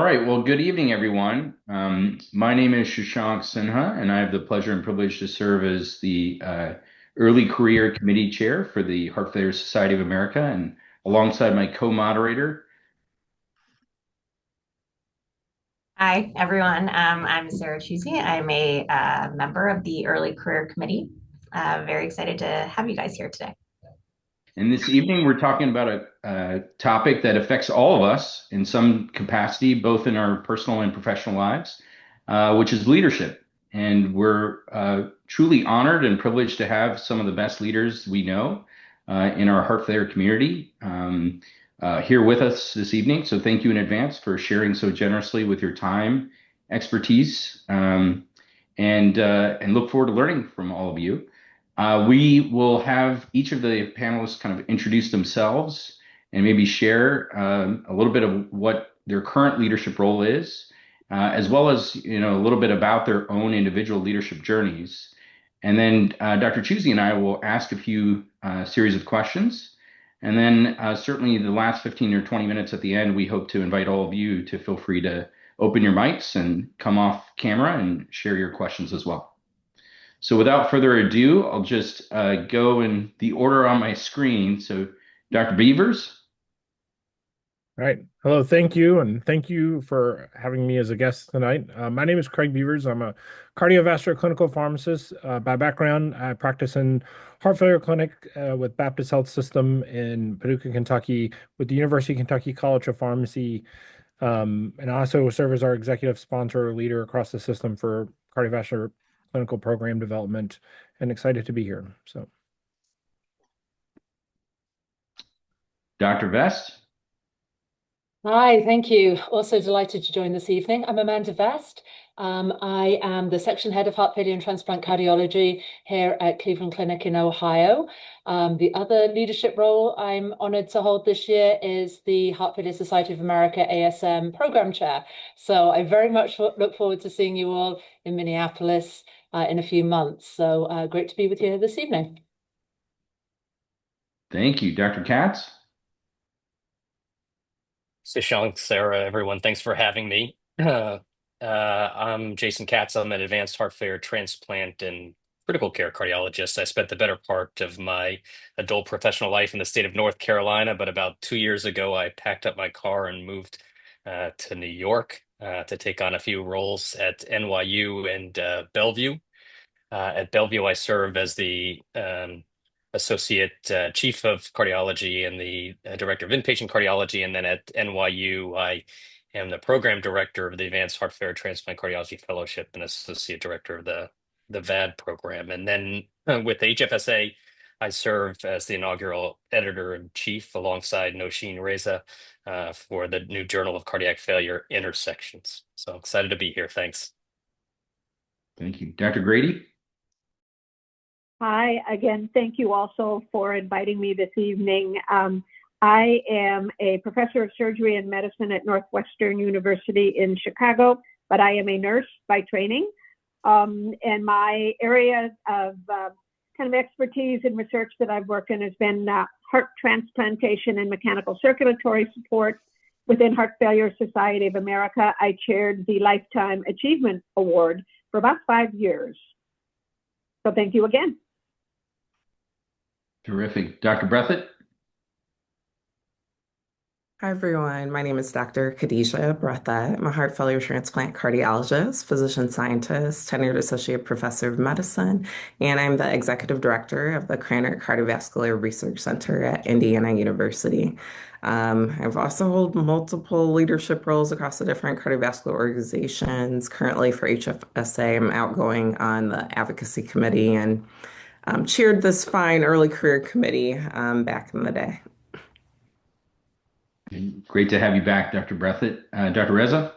right. Well, good evening, everyone. My name is Shashank Sinha, and I have the pleasure and privilege to serve as the Early Career Committee Chair for the Heart Failure Society of America, and alongside my co-moderator. Hi, everyone. I'm Sarah Chuzi. I'm a member of the Early Career Committee. Very excited to have you guys here today. And this evening, we're talking about a topic that affects all of us in some capacity, both in our personal and professional lives, which is leadership. And we're truly honored and privileged to have some of the best leaders we know in our heart failure community here with us this evening. So thank you in advance for sharing so generously with your time, expertise, and look forward to learning from all of you. We will have each of the panelists kind of introduce themselves and maybe share a little bit of what their current leadership role is, as well as a little bit about their own individual leadership journeys. And then Dr. Chuzi and I will ask a few series of questions. And then certainly the last 15 or 20 minutes at the end, we hope to invite all of you to feel free to open your mics and come off camera and share your questions as well. So without further ado, I'll just go in the order on my screen. So Dr. Beavers. All right. Hello. Thank you. And thank you for having me as a guest tonight. My name is Craig Beavers. I'm a cardiovascular clinical pharmacist. By background, I practice in heart failure clinic with Baptist Health System in Paducah, Kentucky, with the University of Kentucky College of Pharmacy. And I also serve as our executive sponsor or leader across the system for cardiovascular clinical program development, and excited to be here. So, Dr. Vest. Hi, thank you. Also delighted to join this evening. I'm Amanda Vest. I am the section head of heart failure and transplant cardiology here at Cleveland Clinic in Ohio. The other leadership role I'm honored to hold this year is the Heart Failure Society of America ASM program chair. So I very much look forward to seeing you all in Minneapolis in a few months. So great to be with you this evening. Thank you. Dr. Katz. Shashank, Sarah, everyone, thanks for having me. I'm Jason Katz. I'm an advanced heart failure transplant and critical care cardiologist. I spent the better part of my adult professional life in the state of North Carolina, but about 2 years ago, I packed up my car and moved to New York to take on a few roles at NYU and Bellevue. At Bellevue, I serve as the associate chief of cardiology and the director of inpatient cardiology. And then at NYU, I am the program director of the Advanced Heart Failure Transplant Cardiology Fellowship and associate director of the VAD program. And then with HFSA, I serve as the inaugural editor in chief alongside Nosheen Reza for the new Journal of Cardiac Failure Intersections. So excited to be here. Thanks. Thank you. Dr. Grady. Hi, again, thank you also for inviting me this evening. I am a professor of surgery and medicine at Northwestern University in Chicago, but I am a nurse by training. And my area of kind of expertise and research that I've worked in has been heart transplantation and mechanical circulatory support within Heart Failure Society of America. I chaired the Lifetime Achievement Award for about 5 years. So thank you again. Terrific. Dr. Breathett. Hi, everyone. My name is Dr. Khadijah Breathett. I'm a heart failure transplant cardiologist, physician scientist, tenured associate professor of medicine, and I'm the executive director of the Cranert Cardiovascular Research Center at Indiana University. I've also held multiple leadership roles across the different cardiovascular organizations. Currently for HFSA, I'm outgoing on the advocacy committee and chaired this fine early career committee back in the day. Great to have you back, Dr. Breathett. Dr. Reza.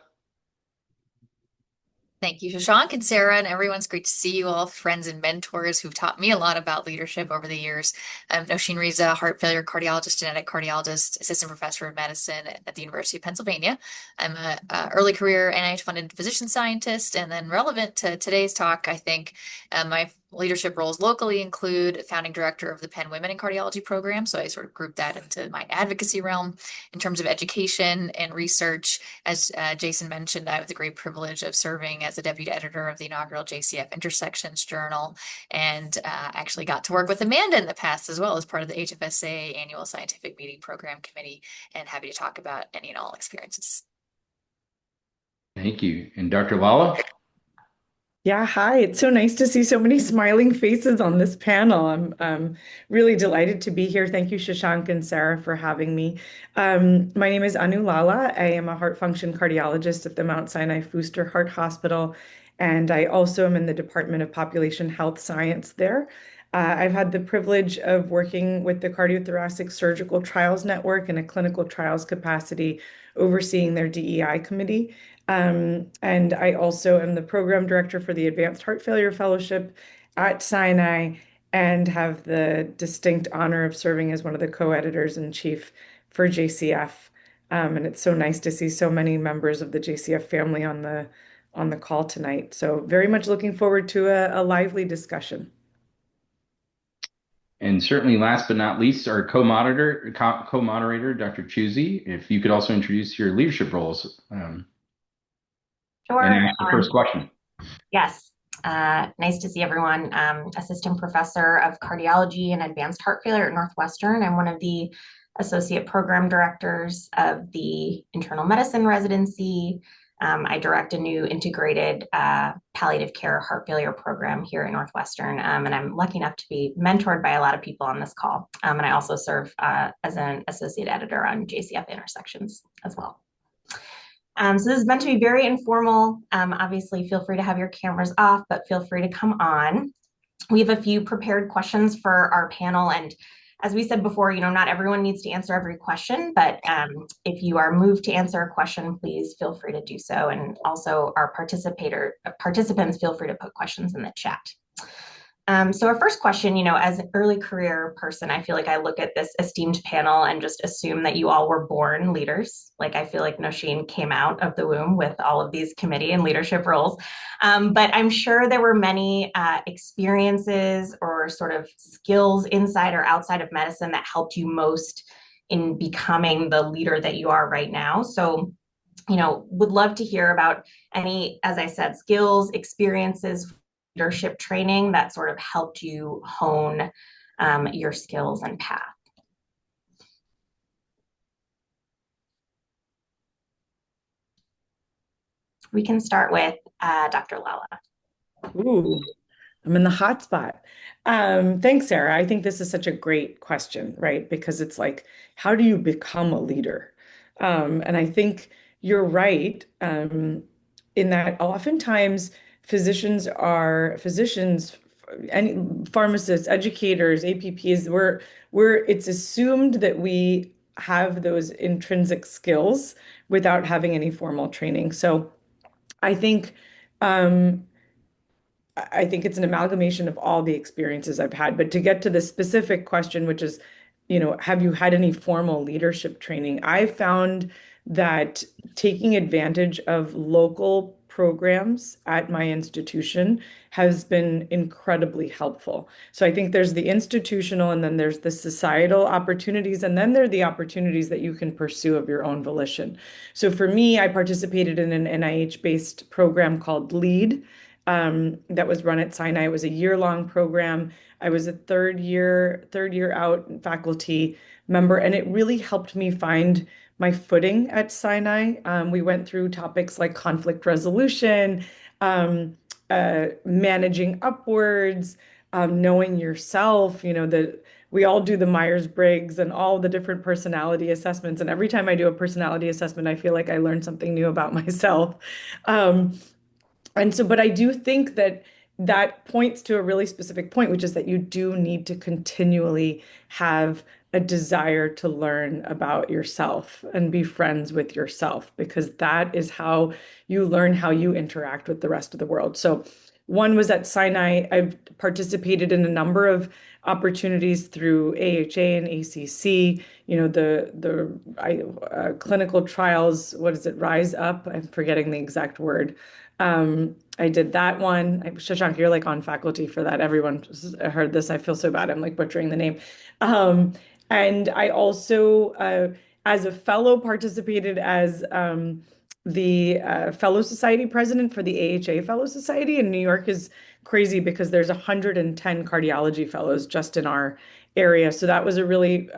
Thank you, Shashank and Sarah, and everyone's great to see you all, friends and mentors who've taught me a lot about leadership over the years. Nosheen Reza, heart failure cardiologist, genetic cardiologist, assistant professor of medicine at the University of Pennsylvania. I'm a early career NIH-funded physician scientist, and then relevant to today's talk, I think my Leadership roles locally include founding director of the Penn Women in Cardiology program. So I sort of group that into my advocacy realm. In terms of education and research, as Jason mentioned, I have the great privilege of serving as the deputy editor of the inaugural JCF Intersections Journal, and actually got to work with Amanda in the past as well as part of the HFSA Annual Scientific Meeting Program Committee, and happy to talk about any and all experiences. Thank you. And Dr. Lala? Yeah, hi. It's so nice to see so many smiling faces on this panel. I'm really delighted to be here. Thank you, Shashank and Sarah, for having me. My name is Anu Lala. I am a heart function cardiologist at the Mount Sinai Fuster Heart Hospital, and I also am in the Department of Population Health Science there. I've had the privilege of working with the Cardiothoracic Surgical Trials Network in a clinical trials capacity, overseeing their DEI committee. And I also am the program director for the Advanced Heart Failure Fellowship at Sinai and have the distinct honor of serving as one of the co-editors in chief for JCF. And it's so nice to see so many members of the JCF family on the call tonight. So very much looking forward to a lively discussion. And certainly last but not least, our co-moderator, Dr. Chuzi, if you could also introduce your leadership roles. Sure. And ask the first question. Yes. Nice to see everyone. Assistant professor of cardiology and advanced heart failure at Northwestern. I'm one of the associate program directors of the internal medicine residency. I direct a new integrated palliative care heart failure program here at Northwestern. And I'm lucky enough to be mentored by a lot of people on this call. And I also serve as an associate editor on JCF Intersections as well. So this is meant to be very informal. Obviously, feel free to have your cameras off, but feel free to come on. We have a few prepared questions for our panel. And as we said before, not everyone needs to answer every question, but if you are moved to answer a question, please feel free to do so. And also our participants, feel free to put questions in the chat. So our first question, as an early career person, I feel like I look at this esteemed panel and just assume that you all were born leaders. Like I feel like Nosheen came out of the womb with all of these committee and leadership roles. But I'm sure there were many experiences or sort of skills inside or outside of medicine that helped you most in becoming the leader that you are right now. So would love to hear about any, as I said, skills, experiences, leadership training that sort of helped you hone your skills and path. We can start with Dr. Lala. Ooh, I'm in the hot spot. Thanks, Sarah. I think this is such a great question, right? Because it's like, how do you become a leader? And I think you're right in that oftentimes physicians, any pharmacists, educators, APPs, it's assumed that we have those intrinsic skills without having any formal training. So I think it's an amalgamation of all the experiences I've had. But to get to the specific question, which is, have you had any formal leadership training? I found that taking advantage of local programs at my institution has been incredibly helpful. So I think there's the institutional, and then there's the societal opportunities, and then there are the opportunities that you can pursue of your own volition. So for me, I participated in an NIH-based program called LEAD, that was run at Sinai. It was a year-long program. I was a third year out faculty member, and it really helped me find my footing at Sinai. We went through topics like conflict resolution, managing upwards, knowing yourself, we all do the Myers-Briggs and all the different personality assessments. And every time I do a personality assessment, I feel like I learned something new about myself. But I do think that points to a really specific point, which is that you do need to continually have a desire to learn about yourself and be friends with yourself, because that is how you learn how you interact with the rest of the world. So one was at Sinai. I've participated in a number of opportunities through AHA and ACC, clinical trials, what is it, Rise Up? I'm forgetting the exact word. I did that one. Shashank, you're like on faculty for that. Everyone heard this. I feel so bad. I'm like butchering the name. Um, and I also, as a fellow, participated as the Fellow Society president for the AHA Fellow Society. And New York is crazy because there's 110 cardiology fellows just in our area. So that was a really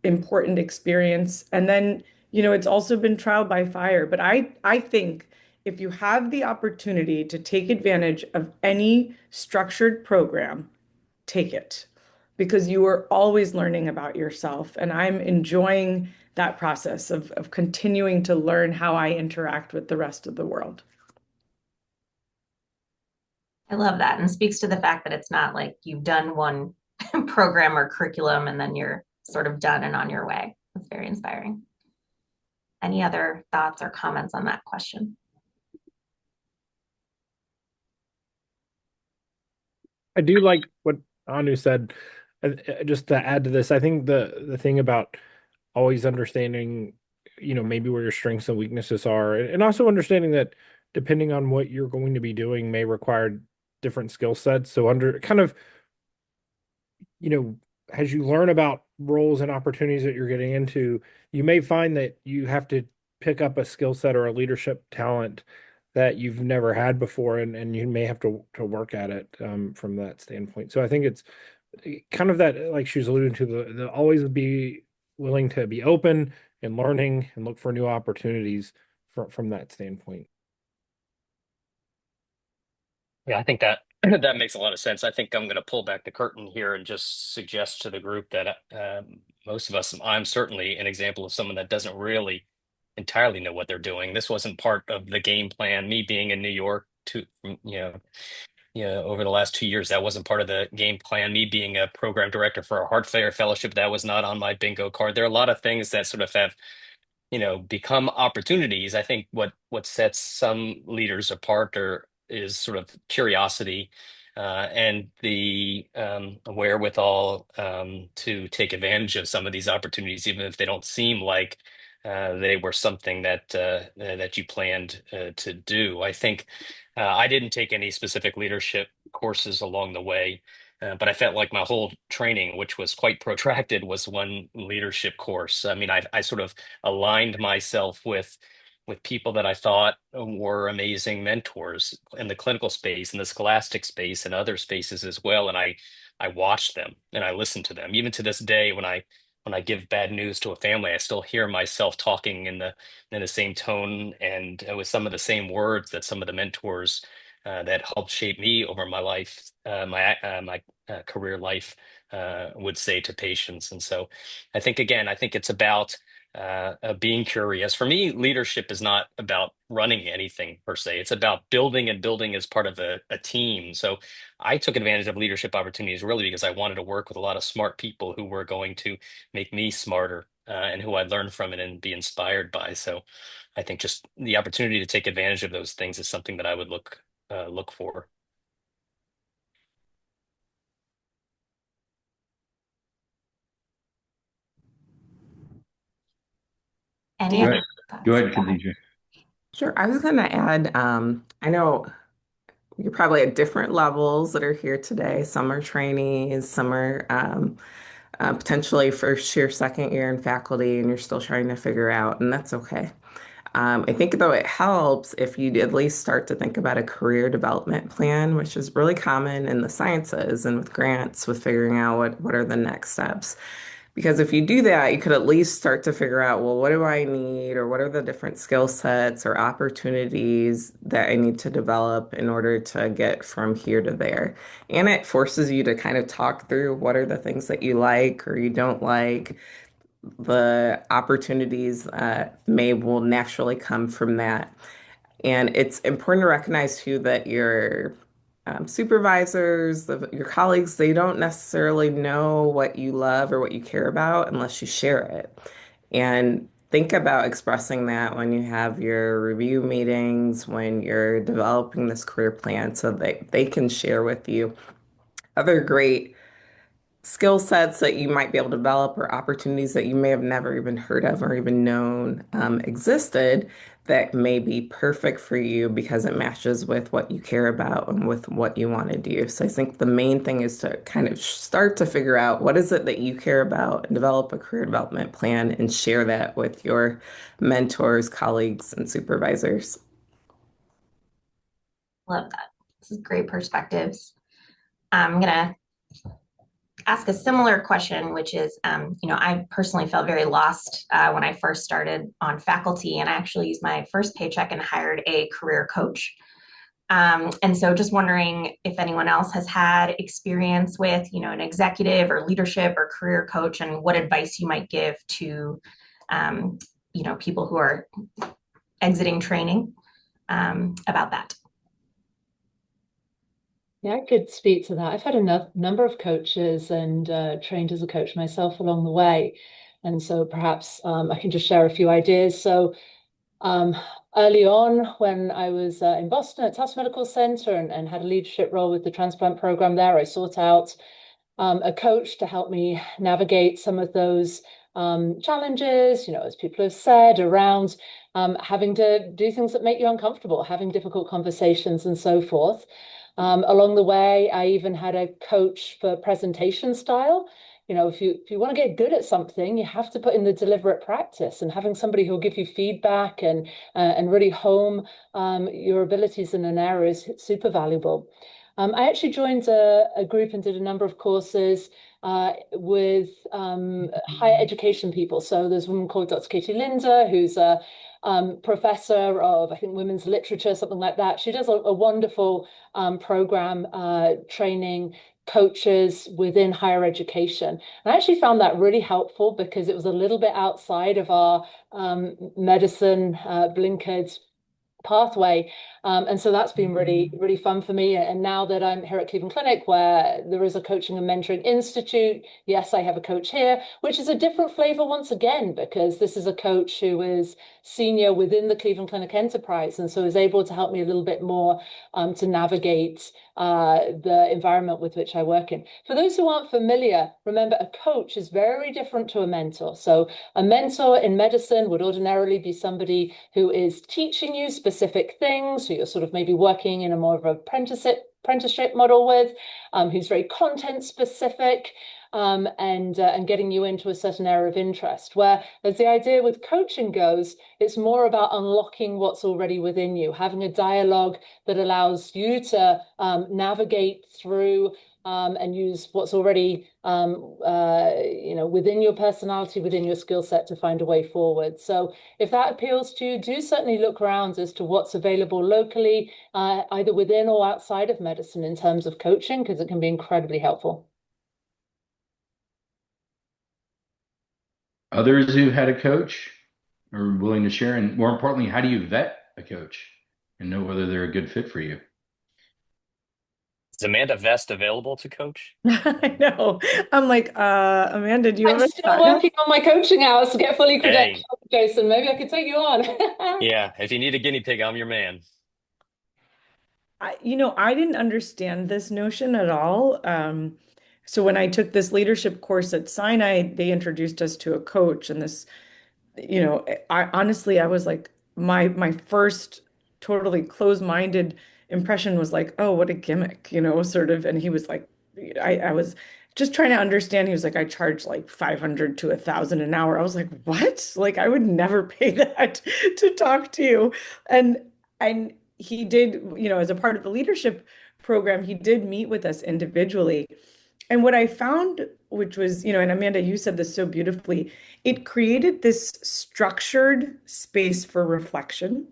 important experience. And then, it's also been trial by fire. But I think if you have the opportunity to take advantage of any structured program, take it because you are always learning about yourself. And I'm enjoying that process of continuing to learn how I interact with the rest of the world. I love that, and speaks to the fact that it's not like you've done one program or curriculum and then you're sort of done and on your way. It's very inspiring. Any other thoughts or comments on that question? I do like what Anu said. Just to add to this, I think the thing about always understanding, maybe where your strengths and weaknesses are, and also understanding that depending on what you're going to be doing may require different skill sets. So under kind of, as you learn about roles and opportunities that you're getting into, you may find that you have to pick up a skill set or a leadership talent that you've never had before, and you may have to work at it from that standpoint. So I think it's kind of that, like she was alluding to, the always be willing to be open and learning and look for new opportunities from that standpoint. Yeah, I think that that makes a lot of sense. I think I'm going to pull back the curtain here and just suggest to the group that most of us, I'm certainly an example of someone that doesn't really entirely know what they're doing. This wasn't part of the game plan. Me being in New York, over the last 2 years, that wasn't part of the game plan. Me being a program director for a heart failure fellowship, that was not on my bingo card. There are a lot of things that sort of have become opportunities. I think what sets some leaders apart is sort of curiosity and the wherewithal to take advantage of some of these opportunities, even if they don't seem like they were something that you planned to do. I think I didn't take any specific leadership courses along the way. But I felt like my whole training, which was quite protracted, was one leadership course. I mean, I sort of aligned myself with people that I thought were amazing mentors in the clinical space, in the scholastic space, and other spaces as well. And I watched them and I listened to them. Even to this day, when I give bad news to a family, I still hear myself talking in the same tone and with some of the same words that some of the mentors that helped shape me over my life, my career life, would say to patients. And so, I think it's about being curious. For me, leadership is not about running anything per se. It's about building and building as part of a team. So I took advantage of leadership opportunities really because I wanted to work with a lot of smart people who were going to make me smarter and who I'd learn from it and be inspired by. So I think just the opportunity to take advantage of those things is something that I would look for. Any Go other ahead, thoughts? go ahead, Khadijah. Sure. I was going to add, I know you're probably at different levels that are here today. Some are trainees, some are potentially first year, second year in faculty, and you're still trying to figure out, and that's okay. I think though it helps if you at least start to think about a career development plan, which is really common in the sciences and with grants with figuring out what are the next steps. Because if you do that, you could at least start to figure out, well, what do I need, or what are the different skill sets or opportunities that I need to develop in order to get from here to there. And it forces you to kind of talk through what are the things that you like or you don't like. The opportunities will naturally come from that. And it's important to recognize too that your supervisors, your colleagues, they don't necessarily know what you love or what you care about unless you share it. And think about expressing that when you have your review meetings, when you're developing this career plan so that they can share with you other great skill sets that you might be able to develop or opportunities that you may have never even heard of or even known existed that may be perfect for you because it matches with what you care about and with what you want to do. So I think the main thing is to kind of start to figure out what is it that you care about and develop a career development plan and share that with your mentors, colleagues, and supervisors. Love that. This is great perspectives. I'm gonna ask a similar question, which is, I personally felt very lost when I first started on faculty, and I actually used my first paycheck and hired a career coach. And so just wondering if anyone else has had experience with, an executive or leadership or career coach, and what advice you might give to, people who are exiting training about that. Yeah, I could speak to that. I've had a number of coaches and trained as a coach myself along the way. And so perhaps I can just share a few ideas. So early on, when I was in Boston at Tufts Medical Center and had a leadership role with the transplant program there, I sought out a coach to help me navigate some of those challenges, as people have said, around having to do things that make you uncomfortable, having difficult conversations and so forth. Along the way, I even had a coach for presentation style. If you want to get good at something, you have to put in the deliberate practice, and having somebody who'll give you feedback and really home your abilities in an area is super valuable. I actually joined a group and did a number of courses with higher education people. So there's a woman called Dr. Katie Linder, who's a professor of, I think, women's literature, something like that. She does a wonderful program training coaches within higher education. And I actually found that really helpful because it was a little bit outside of our medicine blinkered pathway. And so that's been really, really fun for me. And now that I'm here at Cleveland Clinic, where there is a coaching and mentoring institute, yes, I have a coach here, which is a different flavor once again, because this is a coach who is senior within the Cleveland Clinic enterprise, and so is able to help me a little bit more to navigate the environment with which I work in. For those who aren't familiar, remember, a coach is very different to a mentor. So a mentor in medicine would ordinarily be somebody who is teaching you specific things, who you're sort of maybe working in a more of an apprenticeship model with, who's very content specific, and getting you into a certain area of interest. Where, as the idea with coaching goes, it's more about unlocking what's already within you, having a dialogue that allows you to navigate through and use what's already within your personality, within your skill set, to find a way forward. So if that appeals to you, do certainly look around as to what's available locally, either within or outside of medicine in terms of coaching, because it can be incredibly helpful. Others who had a coach are willing to share, and more importantly, how do you vet a coach and know whether they're a good fit for you? Is Amanda Vest available to coach? I know. I'm like, Amanda, do you have I'm a still working on my coaching hours to get fully credentialed, Hey. Jason. Maybe I could take you on. Yeah, if you need a guinea pig, I'm your man. I didn't understand this notion at all. So when I took this leadership course at Sinai, they introduced us to a coach, and this, I honestly, I was like, my first totally closed-minded impression was like, oh, what a gimmick, sort of. And he was like, I was just trying to understand. He was like, I charge like 500 to 1,000 an hour. I was like, what? Like, I would never pay that to talk to you. And he did, as a part of the leadership program, he did meet with us individually. And what I found, which was, and Amanda, you said this so beautifully, it created this structured space for reflection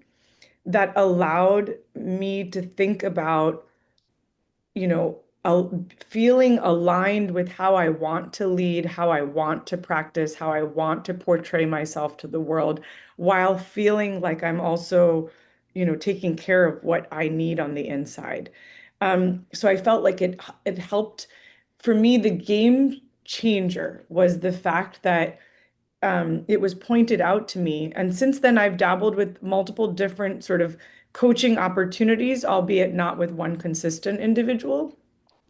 that allowed me to think about, feeling aligned with how I want to lead, how I want to practice, how I want to portray myself to the world, while feeling like I'm also, taking care of what I need on the inside. So I felt like it helped. For me, the game changer was the fact that it was pointed out to me. And since then, I've dabbled with multiple different sort of coaching opportunities, albeit not with one consistent individual.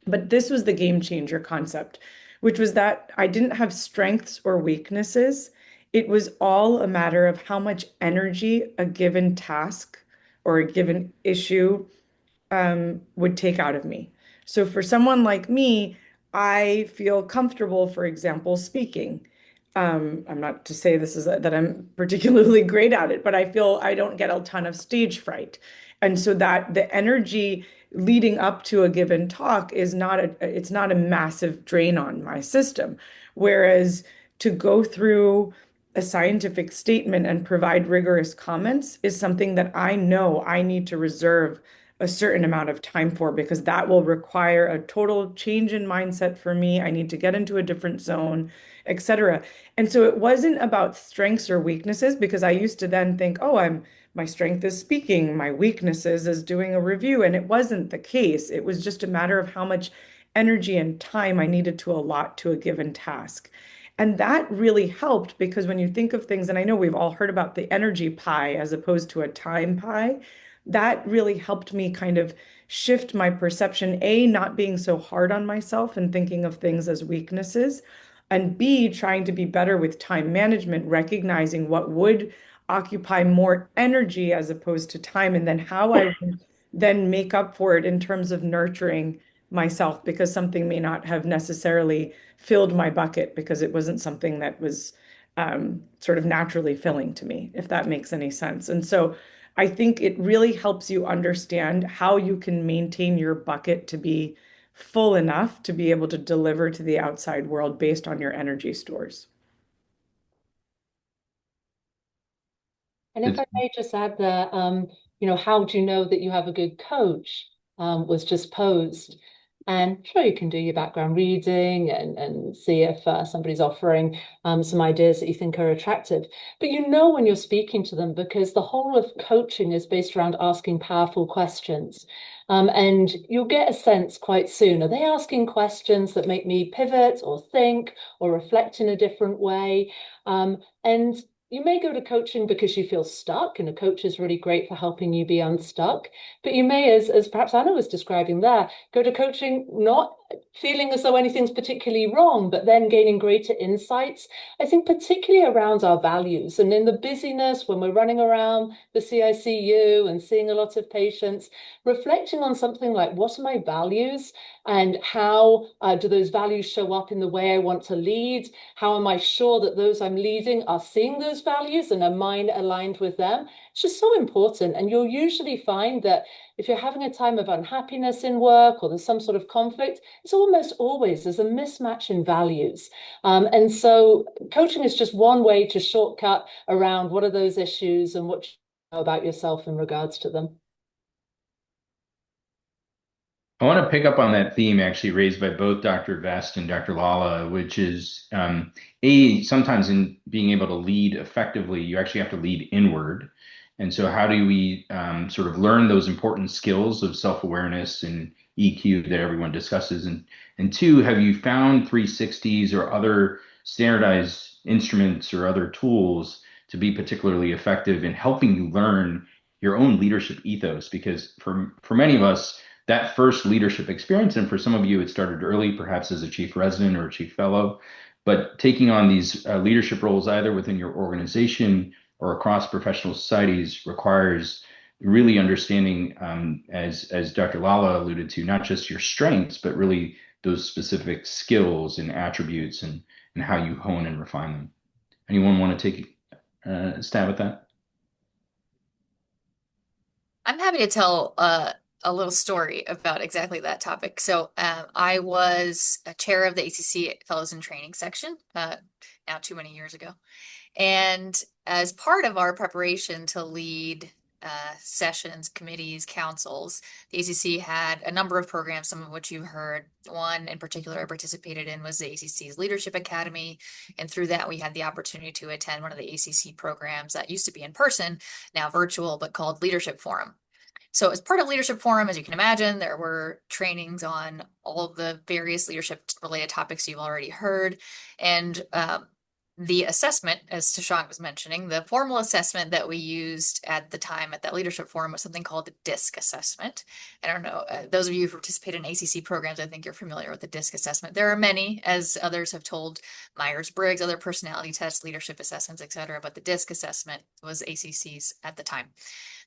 But this was the game changer concept, which was that I didn't have strengths or weaknesses. It was all a matter of how much energy a given task or a given issue would take out of me. So for someone like me, I feel comfortable, for example, speaking. I'm not to say this is that I'm particularly great at it, but I feel I don't get a ton of stage fright. And so that the energy leading up to a given talk is it's not a massive drain on my system. Whereas to go through a scientific statement and provide rigorous comments is something that I know I need to reserve a certain amount of time for, because that will require a total change in mindset for me. I need to get into a different zone, etc. And so it wasn't about strengths or weaknesses, because I used to then think, oh, my strength is speaking, my weaknesses is doing a review. And it wasn't the case. It was just a matter of how much energy and time I needed to allot to a given task. And that really helped, because when you think of things, and I know we've all heard about the energy pie as opposed to a time pie, that really helped me kind of shift my perception, A, not being so hard on myself and thinking of things as weaknesses, and B, trying to be better with time management, recognizing what would occupy more energy as opposed to time, and then how I would then make up for it in terms of nurturing myself, because something may not have necessarily filled my bucket because it wasn't something that was sort of naturally filling to me, if that makes any sense. And so I think it really helps you understand how you can maintain your bucket to be full enough to be able to deliver to the outside world based on your energy stores. And if I may just add there, how do you know that you have a good coach was just posed. And sure, you can do your background reading and see if somebody's offering some ideas that you think are attractive. But you know when you're speaking to them, because the whole of coaching is based around asking powerful questions. And you'll get a sense quite soon. Are they asking questions that make me pivot or think or reflect in a different way? And you may go to coaching because you feel stuck, and a coach is really great for helping you be unstuck. But you may, as perhaps Anna was describing there, go to coaching not feeling as though anything's particularly wrong, but then gaining greater insights, I think particularly around our values. And in the busyness, when we're running around the CICU and seeing a lot of patients, reflecting on something like, what are my values? And how do those values show up in the way I want to lead? How am I sure that those I'm leading are seeing those values and are mine aligned with them? It's just so important. And you'll usually find that if you're having a time of unhappiness in work or there's some sort of conflict, it's almost always there's a mismatch in values. And so coaching is just one way to shortcut around what are those issues and what you know about yourself in regards to them. I want to pick up on that theme actually raised by both Dr. Vest and Dr. Lala, which is sometimes in being able to lead effectively, you actually have to lead inward. And so how do we sort of learn those important skills of self-awareness and EQ that everyone discusses? And two, have you found 360s or other standardized instruments or other tools to be particularly effective in helping you learn your own leadership ethos? Because for many of us, that first leadership experience, and for some of you, it started early, perhaps as a chief resident or a chief fellow, but taking on these leadership roles either within your organization or across professional societies requires really understanding, as Dr. Lala alluded to, not just your strengths, but really those specific skills and attributes and how you hone and refine them. Anyone want to take a stab at that? I'm happy to tell a little story about exactly that topic. So I was a chair of the ACC Fellows in Training section now too many years ago. And as part of our preparation to lead sessions, committees, councils, the ACC had a number of programs, some of which you heard. One in particular I participated in was the ACC's Leadership Academy. And through that, we had the opportunity to attend one of the ACC programs that used to be in person, now virtual, but called Leadership Forum. So as part of Leadership Forum, as you can imagine, there were trainings on all of the various leadership related topics you've already heard. And the assessment, as Shashank was mentioning, the formal assessment that we used at the time at that leadership forum was something called the DISC assessment. I don't know, those of you who participate in ACC programs, I think you're familiar with the DISC assessment. There are many, as others have told, Myers-Briggs, other personality tests, leadership assessments, etc. But the DISC assessment was ACC's at the time.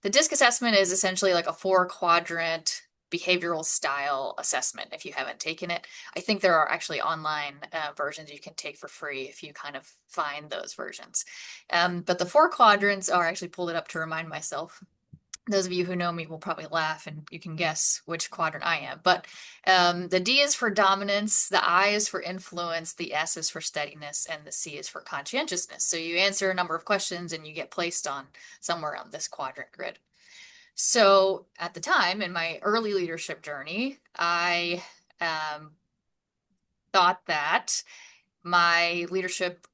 The DISC assessment is essentially like a 4-quadrant behavioral style assessment. If you haven't taken it, I think there are actually online versions you can take for free if you kind of find those versions. But the 4 quadrants are, actually pulled it up to remind myself. Those of you who know me will probably laugh and you can guess which quadrant I am. But the D is for dominance, the I is for influence, the S is for steadiness, and the C is for conscientiousness. So you answer a number of questions and you get placed on somewhere on this quadrant grid. So at the time in my early leadership journey, I thought that my leadership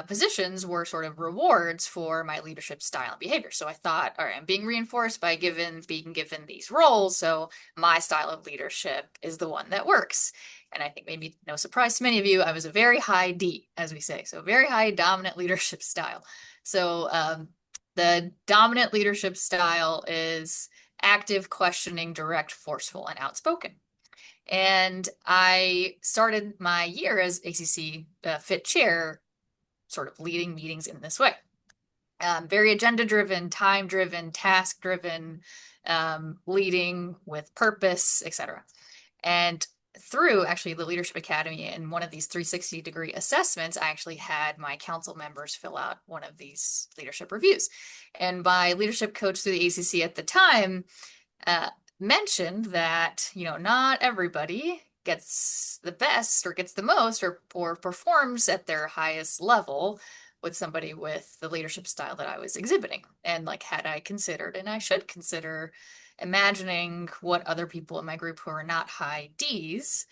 positions were sort of rewards for my leadership style and behavior. So I thought, all right, I'm being reinforced by being given these roles. So my style of leadership is the one that works. And I think maybe no surprise to many of you, I was a very high D, as we say. So very high dominant leadership style. So the dominant leadership style is active, questioning, direct, forceful, and outspoken. And I started my year as ACC Fit Chair, sort of leading meetings in this way. Very agenda-driven, time-driven, task-driven, leading with purpose, etc. And through actually the Leadership Academy and one of these 360-degree assessments, I actually had my council members fill out one of these leadership reviews. And my leadership coach through the ACC at the time mentioned that, not everybody gets the best or gets the most or performs at their highest level with somebody with the leadership style that I was exhibiting. And had I considered, and I should consider, imagining what other people in my group who are not high Ds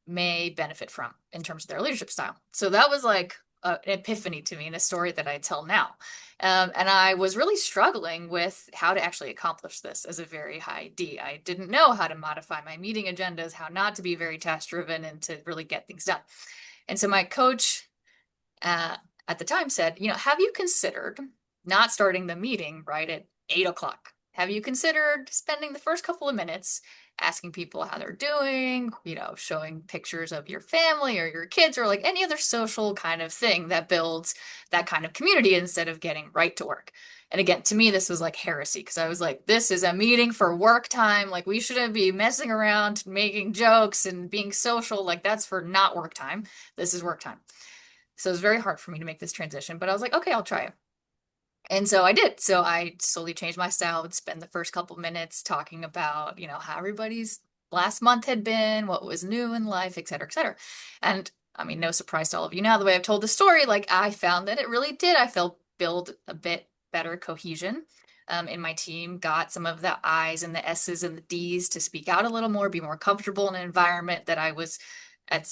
may benefit from in terms of their leadership style. So that was like an epiphany to me and a story that I tell now. And I was really struggling with how to actually accomplish this as a very high D. I didn't know how to modify my meeting agendas, how not to be very task-driven and to really get things done. And so my coach at the time said, have you considered not starting the meeting right at 8 o'clock? Have you considered spending the first couple of minutes asking people how they're doing, showing pictures of your family or your kids or any other social kind of thing that builds that kind of community instead of getting right to work? And again, to me, this was like heresy because I was like, this is a meeting for work time. We shouldn't be messing around, making jokes and being social. That's for not work time. This is work time. So it was very hard for me to make this transition, but I was like, okay, I'll try it. And so I did. So I slowly changed my style. I would spend the first couple minutes talking about, how everybody's last month had been, what was new in life, et cetera, et cetera. And I mean, no surprise to all of you now, the way I've told the story, I found that it really did. I felt build a bit better cohesion in my team, got some of the I's and the S's and the D's to speak out a little more, be more comfortable in an environment that I was at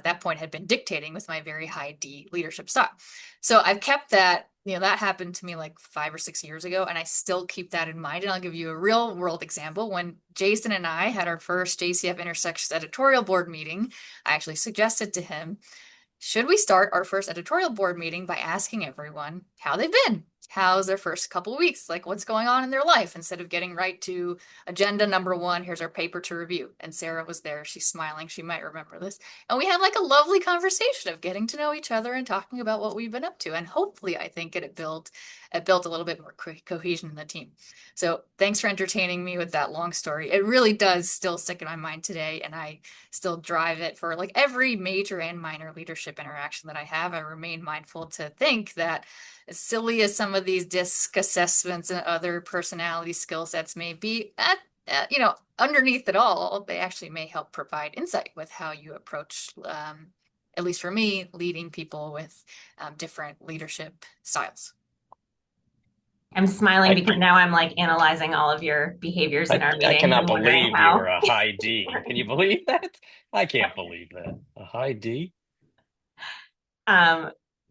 that point had been dictating with my very high D leadership style. So I've kept that, that happened to me 5 or 6 years ago, and I still keep that in mind. And I'll give you a real world example. When Jason and I had our first JCF Intersections editorial board meeting, I actually suggested to him, should we start our first editorial board meeting by asking everyone how they've been? How's their first couple of weeks? What's going on in their life, instead of getting right to agenda number 1, here's our paper to review. And Sarah was there. She's smiling. She might remember this. And we had a lovely conversation of getting to know each other and talking about what we've been up to. And hopefully, I think it built a little bit more cohesion in the team. So thanks for entertaining me with that long story. It really does still stick in my mind today. And I still drive it for every major and minor leadership interaction that I have. I remain mindful to think that, as silly as some of these DISC assessments and other personality skill sets may be, underneath it all, they actually may help provide insight with how you approach, at least for me, leading people with different leadership styles. I'm smiling because now I'm analyzing all of your behaviors in our meetings. I cannot and believe how... you were a high D. Can you believe that? I can't believe that. A high D?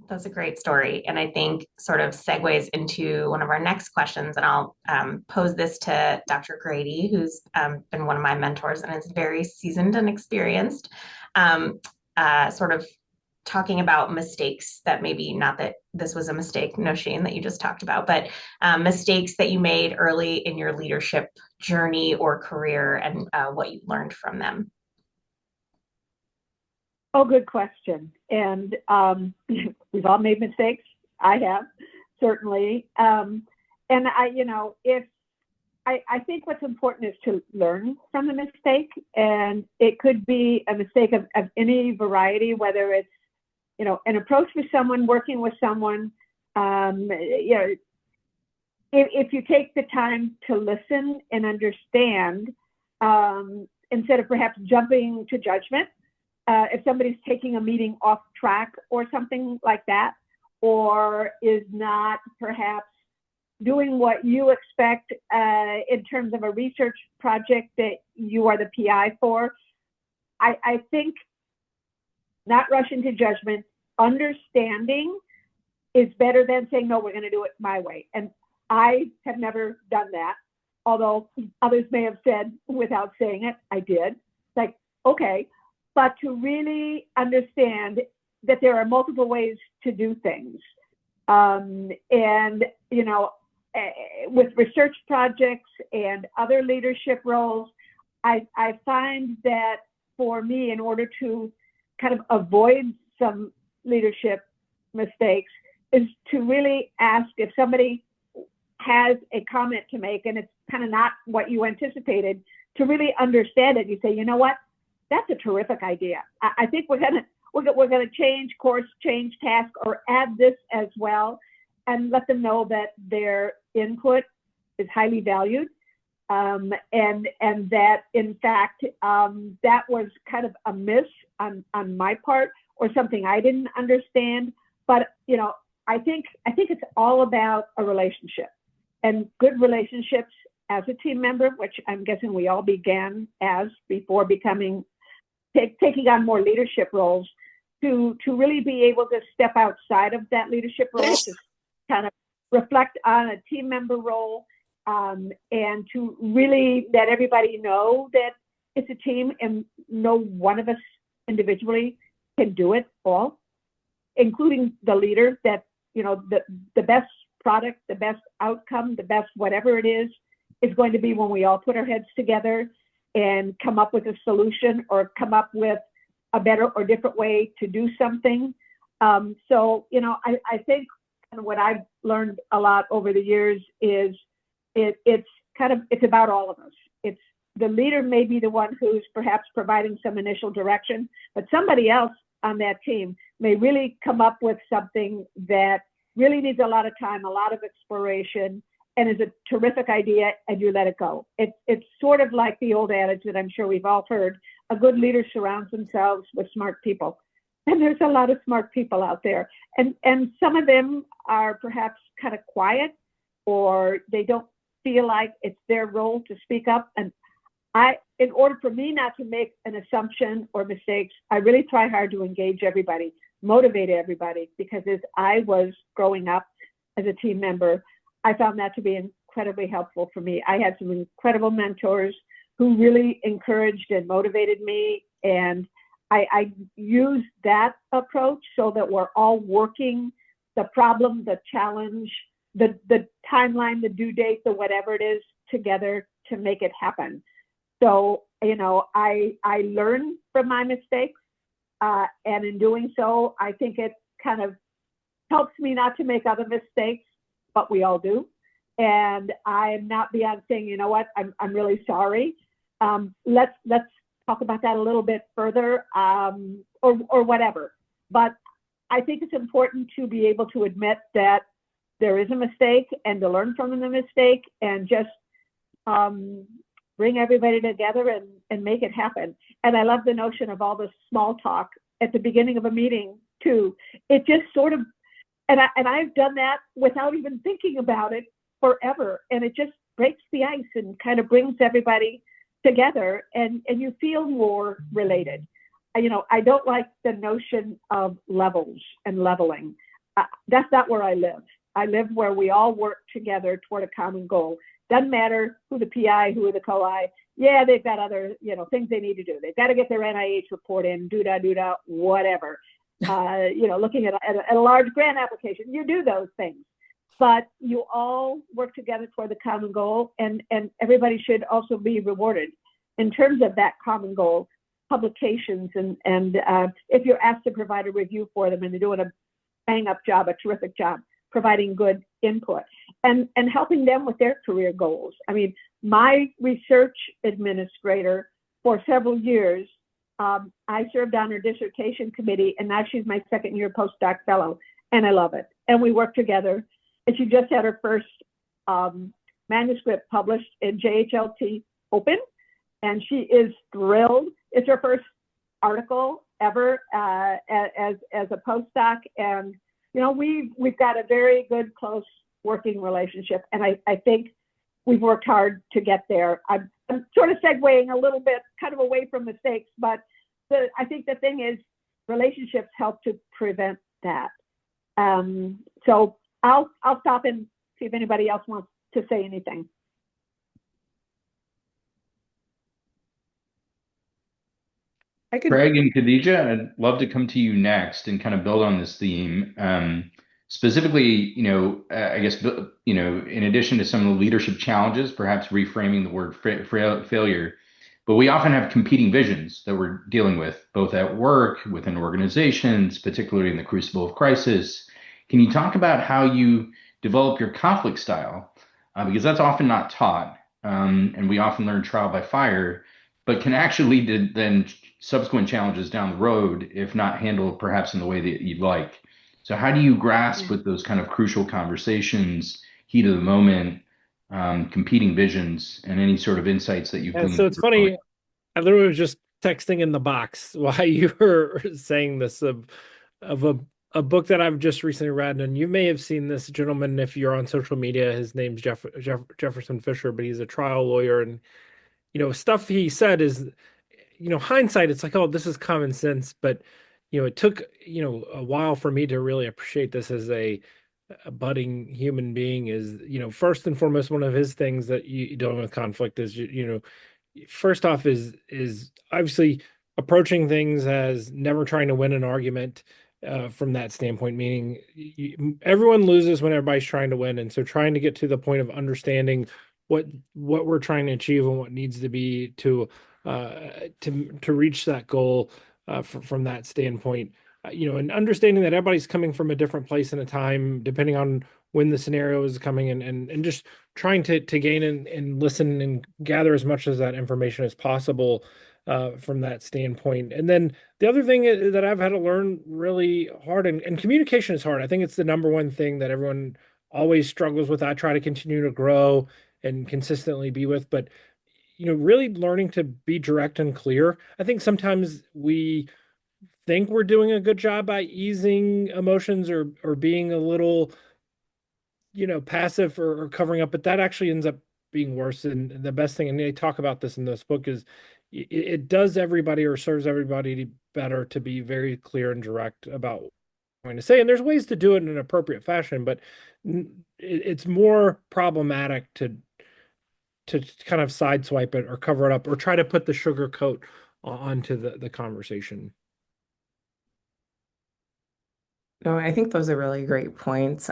That's a great story. And I think sort of segues into one of our next questions. And I'll pose this to Dr. Grady, who's been one of my mentors and is very seasoned and experienced. Sort of talking about mistakes that maybe, not that this was a mistake, Nosheen, that you just talked about, but mistakes that you made early in your leadership journey or career, and what you learned from them. Oh, good question. And we've all made mistakes. I have, certainly. And I think what's important is to learn from the mistake. And it could be a mistake of any variety, whether it's, an approach with someone, working with someone. If you take the time to listen and understand, instead of perhaps jumping to judgment, if somebody's taking a meeting off track or something like that, or is not perhaps doing what you expect in terms of a research project that you are the PI for, I think not rushing to judgment, understanding is better than saying, no, we're going to do it my way. And I have never done that, although others may have said without saying it, I did. It's like, okay. But to really understand that there are multiple ways to do things. With research projects and other leadership roles, I find that for me, in order to kind of avoid some leadership mistakes, is to really ask if somebody has a comment to make and it's kind of not what you anticipated, to really understand it. You say, you know what? That's a terrific idea. I think we're gonna change course, change task, or add this as well, and let them know that their input is highly valued, and that in fact that was kind of a miss on my part, or something I didn't understand. But I think it's all about a relationship, and good relationships as a team member, which I'm guessing we all began as before taking on more leadership roles, to really be able to step outside of that leadership role, to kind of reflect on a team member role, and to really let everybody know that it's a team and no one of us individually can do it all, including the leader, that the best product, the best outcome, the best whatever it is going to be when we all put our heads together and come up with a solution, or come up with a better or different way to do something. I think kind of what I've learned a lot over the years is it's about all of us. It's the leader may be the one who's perhaps providing some initial direction, but somebody else on that team may really come up with something that really needs a lot of time, a lot of exploration, and is a terrific idea, and you let it go. It's sort of like the old adage that I'm sure we've all heard: a good leader surrounds themselves with smart people. And there's a lot of smart people out there. And some of them are perhaps kind of quiet, or they don't feel like it's their role to speak up. And in order for me not to make an assumption or mistakes, I really try hard to engage everybody, motivate everybody, because as I was growing up as a team member, I found that to be incredibly helpful for me. I had some incredible mentors who really encouraged and motivated me, and I used that approach so that we're all working the problem, the challenge, the timeline, the due date, the whatever it is, together to make it happen. So, I learn from my mistakes, and in doing so, I think it kind of helps me not to make other mistakes, but we all do. And I'm not beyond saying, you know what, I'm really sorry. Let's talk about that a little bit further, or whatever. But I think it's important to be able to admit that there is a mistake, and to learn from the mistake, and just bring everybody together and make it happen. And I love the notion of all the small talk at the beginning of a meeting too. It just sort of, and I've done that without even thinking about it forever. And it just breaks the ice and kind of brings everybody together, and you feel more related. I don't like the notion of levels and leveling. That's not where I live. I live where we all work together toward a common goal. Doesn't matter who the PI, who the co-I. Yeah, they've got other, things they need to do. They've got to get their NIH report in, do-da, whatever. looking at a large grant application. You do those things, but you all work together toward the common goal, and everybody should also be rewarded in terms of that common goal. Publications and if you're asked to provide a review for them and they're doing a bang up job, a terrific job, providing good input and helping them with their career goals. I mean, my research administrator for several years, I served on her dissertation committee, and now she's my second year postdoc fellow, and I love it. And we work together. And she just had her first manuscript published in JHLT Open, and she is thrilled. It's her first article ever as a postdoc, and we've got a very good, close working relationship, and I think we've worked hard to get there. I'm sort of segueing a little bit, kind of away from mistakes, but I think the thing is relationships help to prevent that. So I'll stop and see if anybody else wants to say anything. Craig and Khadijah, I'd love to come to you next and kind of build on this theme. Specifically, I guess, in addition to some of the leadership challenges, perhaps reframing the word failure, but we often have competing visions that we're dealing with, both at work, within organizations, particularly in the crucible of crisis. Can you talk about how you develop your conflict style? Because that's often not taught, and we often learn trial by fire, but can actually lead to then subsequent challenges down the road if not handled perhaps in the way that you'd like. So how do you grasp with those kind of crucial conversations, heat of the moment, competing visions, and any sort of insights that you've gleaned? So it's funny, I literally was just texting in the box while you were saying this of a book that I've just recently read, and you may have seen this gentleman if you're on social media. His name's Jefferson Fisher, but he's a trial lawyer, and stuff he said is, hindsight, it's like, oh, this is common sense, but it took a while for me to really appreciate this as a budding human being. Is first and foremost, one of his things that you dealing with conflict is first off is obviously approaching things as never trying to win an argument from that standpoint, meaning everyone loses when everybody's trying to win, and so trying to get to the point of understanding what we're trying to achieve and what needs to be to reach that goal from that standpoint, and understanding that everybody's coming from a different place in a time, depending on when the scenario is coming in, and just trying to gain and listen and gather as much of that information as possible from that standpoint. And then the other thing that I've had to learn really hard, and communication is hard. I think it's the number one thing that everyone always struggles with. I try to continue to grow and consistently be with, but really learning to be direct and clear. I think sometimes we think we're doing a good job by easing emotions or being a little, passive or covering up, but that actually ends up being worse. And the best thing, and they talk about this in this book, is it does everybody or serves everybody better to be very clear and direct about what I'm going to say. And there's ways to do it in an appropriate fashion, but it's more problematic to kind of sideswipe it or cover it up or try to put the sugar coat onto the conversation. No, I think those are really great points.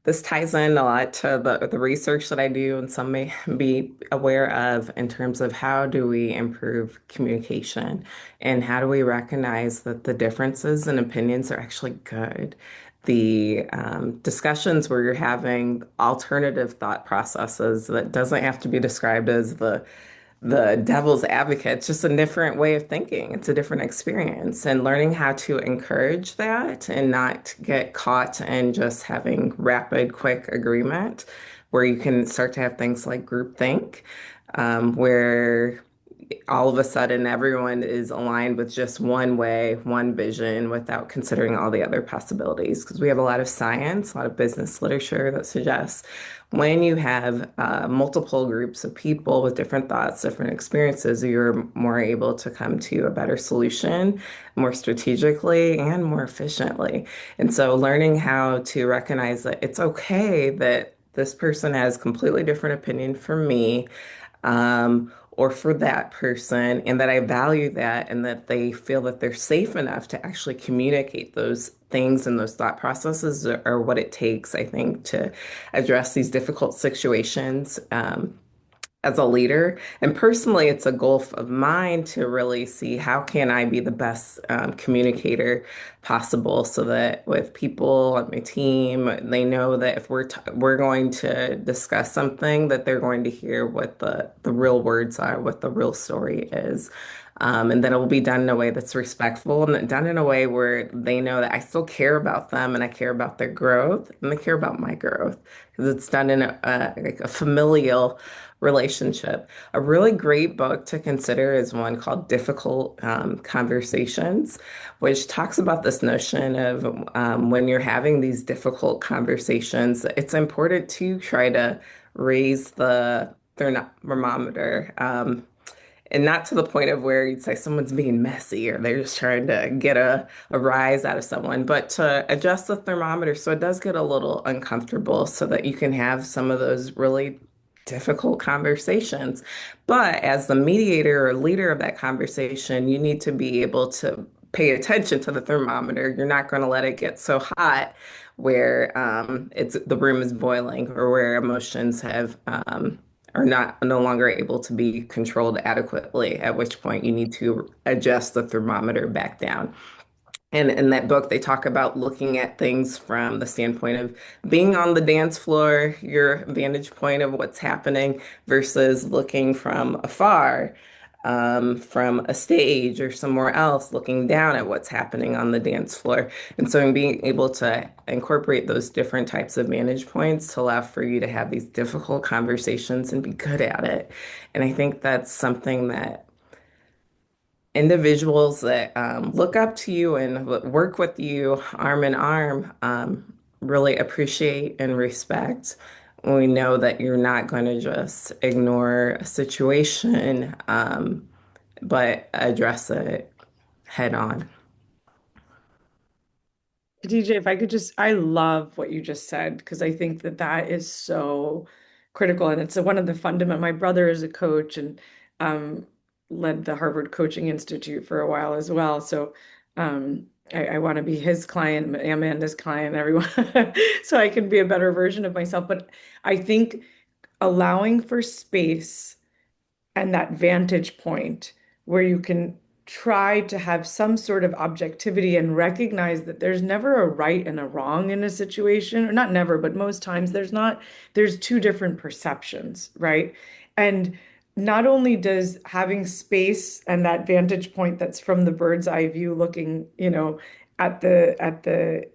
This ties in a lot to the research that I do and some may be aware of in terms of how do we improve communication and how do we recognize that the differences in opinions are actually good. The discussions where you're having alternative thought processes that doesn't have to be described as the devil's advocate. It's just a different way of thinking. It's a different experience, and learning how to encourage that and not get caught in just having rapid, quick agreement, where you can start to have things like groupthink, where all of a sudden everyone is aligned with just one way, one vision without considering all the other possibilities. Because we have a lot of science, a lot of business literature that suggests when you have multiple groups of people with different thoughts, different experiences, you're more able to come to a better solution more strategically and more efficiently. And so learning how to recognize that it's okay that this person has completely different opinion from me, or for that person, and that I value that, and that they feel that they're safe enough to actually communicate those things and those thought processes are what it takes, I think, to address these difficult situations. As a leader. And personally, it's a goal of mine to really see how can I be the best communicator possible, so that with people on my team, they know that if we're going to discuss something, that they're going to hear what the real words are, what the real story is. And then it will be done in a way that's respectful, and done in a way where they know that I still care about them, and I care about their growth, and they care about my growth, because it's done in like a familial relationship. A really great book to consider is one called Difficult Conversations, which talks about this notion of when you're having these difficult conversations, it's important to try to raise the thermometer. And not to the point of where you'd say someone's being messy or they're just trying to get a rise out of someone, but to adjust the thermometer so it does get a little uncomfortable, so that you can have some of those really difficult conversations. But as the mediator or leader of that conversation, you need to be able to pay attention to the thermometer. You're not going to let it get so hot where it's the room is boiling, or where emotions have are not no longer able to be controlled adequately, at which point you need to adjust the thermometer back down. And in that book, they talk about looking at things from the standpoint of being on the dance floor, your vantage point of what's happening, versus looking from afar, from a stage or somewhere else, looking down at what's happening on the dance floor. And so, in being able to incorporate those different types of vantage points to allow for you to have these difficult conversations and be good at it. And I think that's something that individuals that look up to you and work with you arm in arm really appreciate and respect. We know that you're not going to just ignore a situation, but address it head on. DJ, if I could just, I love what you just said, because I think that that is so critical. And it's one of the fundamental, my brother is a coach and um, led the Harvard Coaching Institute for a while as well. So I want to be his client, Amanda's client, everyone, so I can be a better version of myself. But I think allowing for space and that vantage point where you can try to have some sort of objectivity and recognize that there's never a right and a wrong in a situation, or not never, but most times there's not, there's two different perceptions, right? And not only does having space and that vantage point that's from the bird's eye view looking, at the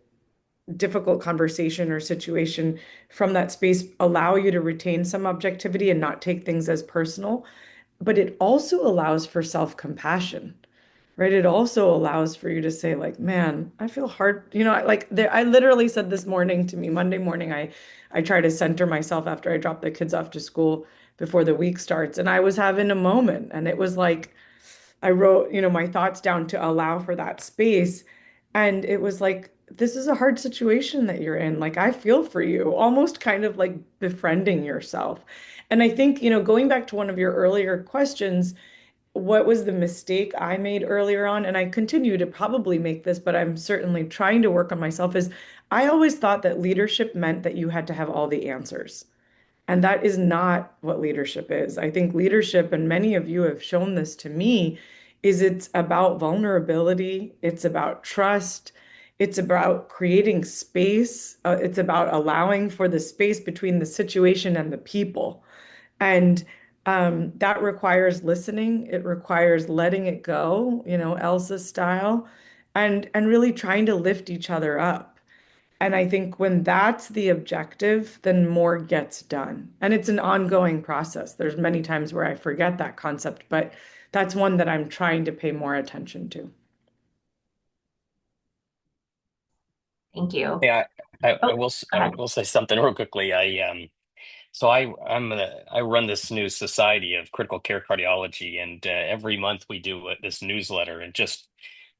difficult conversation or situation from that space allow you to retain some objectivity and not take things as personal, but it also allows for self-compassion, right? It also allows for you to say, like, man, I feel hard. I literally said this morning to me, Monday morning, I try to center myself after I drop the kids off to school before the week starts. And I was having a moment, and it was like I wrote, my thoughts down to allow for that space. And it was like, this is a hard situation that you're in. Like, I feel for you, almost kind of like befriending yourself. And I think, going back to one of your earlier questions, what was the mistake I made earlier on? And I continue to probably make this, but I'm certainly trying to work on myself, is I always thought that leadership meant that you had to have all the answers. And that is not what leadership is. I think leadership, and many of you have shown this to me, is it's about vulnerability, it's about trust, it's about creating space, it's about allowing for the space between the situation and the people. And that requires listening, it requires letting it go, Elsa style, and really trying to lift each other up. And I think when that's the objective, then more gets done. And it's an ongoing process. There's many times where I forget that concept, but that's one that I'm trying to pay more attention to. Thank you. Yeah, I Oh, will. go I ahead. will say something real quickly. I run this new society of critical care cardiology, and every month we do this newsletter. And just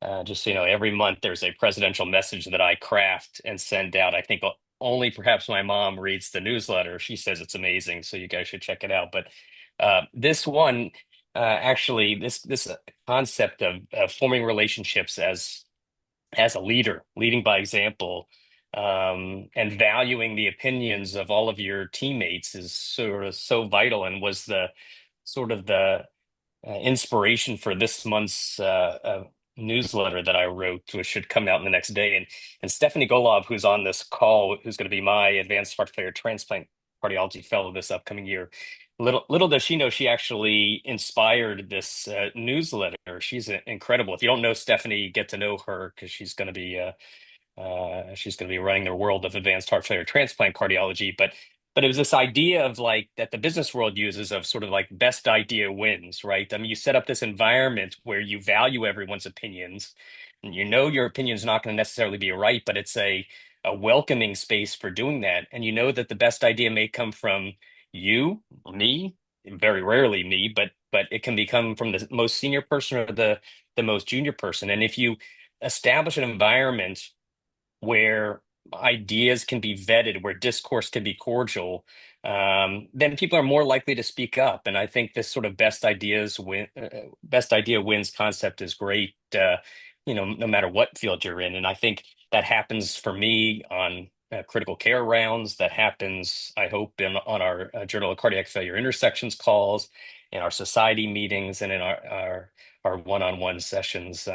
so you know, every month there's a presidential message that I craft and send out. I think only perhaps my mom reads the newsletter. She says it's amazing, so you guys should check it out. But this one actually this concept of forming relationships as a leader, leading by example, and valuing the opinions of all of your teammates is sort of so vital, and was the sort of the inspiration for this month's newsletter that I wrote, which should come out in the next day. And Stephanie Golov, who's on this call, who's going to be my advanced heart failure transplant cardiology fellow this upcoming year. Little does she know, she actually inspired this newsletter. She's incredible. If you don't know Stephanie, get to know her, because she's going to be running the world of advanced heart failure transplant cardiology. But it was this idea of like that the business world uses of sort of like best idea wins, right? I mean, you set up this environment where you value everyone's opinions, and you know your opinion's not going to necessarily be right, but it's a welcoming space for doing that. And you know that the best idea may come from you, me, very rarely me, but it can become from the most senior person or the most junior person. And if you establish an environment where ideas can be vetted, where discourse can be cordial, then people are more likely to speak up. And I think this sort of best idea wins concept is great, no matter what field you're in. And I think that happens for me on critical care rounds. That happens, I hope, on our Journal of Cardiac Failure intersections calls, in our society meetings, and in our one-on-one sessions.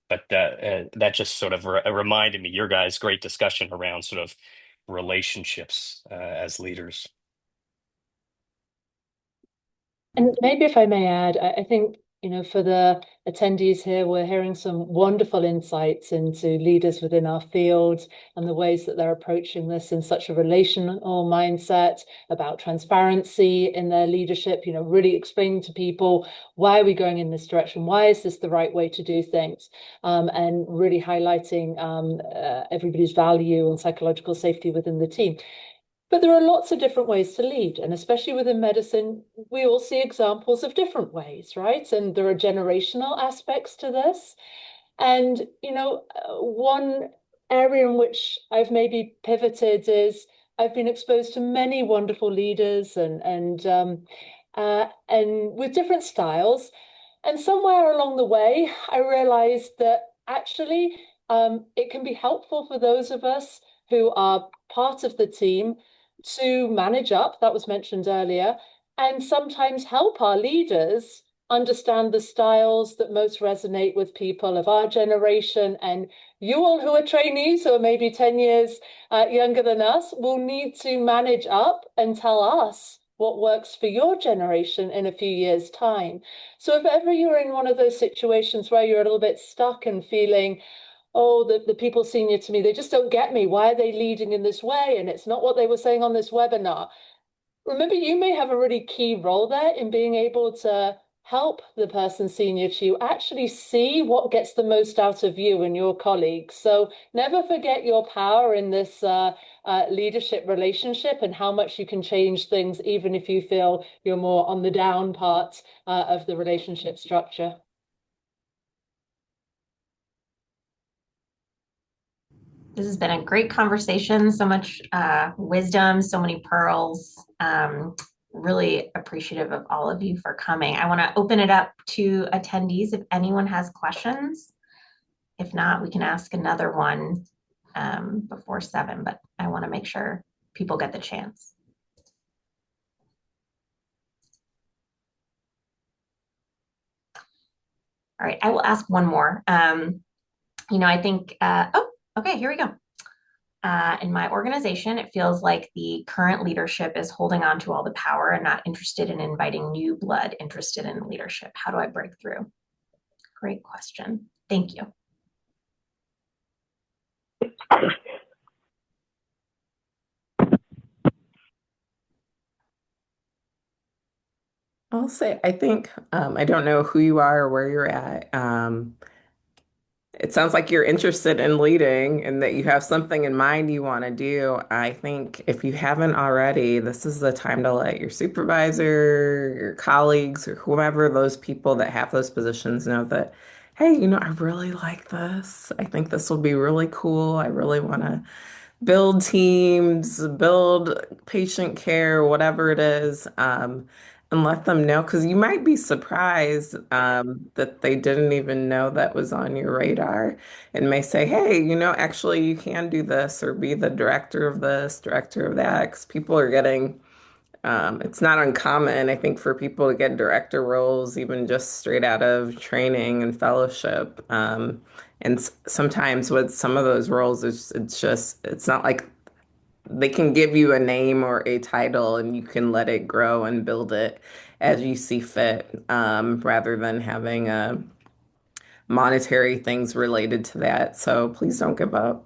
But that just sort of reminded me your guys' great discussion around sort of relationships as leaders. And maybe if I may add, I think, for the attendees here, we're hearing some wonderful insights into leaders within our field and the ways that they're approaching this in such a relational mindset, about transparency in their leadership, really explaining to people, why are we going in this direction? Why is this the right way to do things? And really highlighting everybody's value and psychological safety within the team. But there are lots of different ways to lead. And especially within medicine, we all see examples of different ways, right? And there are generational aspects to this. And, one area in which I've maybe pivoted is I've been exposed to many wonderful leaders and with different styles. And somewhere along the way, I realized that actually it can be helpful for those of us who are part of the team to manage up, that was mentioned earlier, and sometimes help our leaders understand the styles that most resonate with people of our generation. And you all who are trainees, who are maybe 10 years younger than us, will need to manage up and tell us what works for your generation in a few years' time. So if ever you're in one of those situations where you're a little bit stuck and feeling, oh, the people senior to me, they just don't get me. Why are they leading in this way? And it's not what they were saying on this webinar. Remember, you may have a really key role there in being able to help the person senior to you actually see what gets the most out of you and your colleagues. So never forget your power in this leadership relationship and how much you can change things, even if you feel you're more on the down part of the relationship structure. This has been a great conversation, so much wisdom, so many pearls. Really appreciative of all of you for coming. I want to open it up to attendees if anyone has questions. If not, we can ask another one before 7, but I want to make sure people get the chance. All right, I will ask one more. I think, okay, here we go. In my organization, it feels like the current leadership is holding on to all the power and not interested in inviting new blood interested in leadership. How do I break through? Great question. Thank you. I'll say, I think, I don't know who you are or where you're at. It sounds like you're interested in leading and that you have something in mind you want to do. I think if you haven't already, this is the time to let your supervisor, your colleagues, or whomever, those people that have those positions know that, hey, I really like this. I think this will be really cool. I really want to build teams, build patient care, whatever it is. and let them know, because you might be surprised that they didn't even know that was on your radar, and may say, hey, actually you can do this or be the director of this, director of that, because people are getting, it's not uncommon, I think, for people to get director roles, even just straight out of training and fellowship. And sometimes with some of those roles, it's not like they can give you a name or a title and you can let it grow and build it as you see fit, rather than having monetary things related to that. So please don't give up.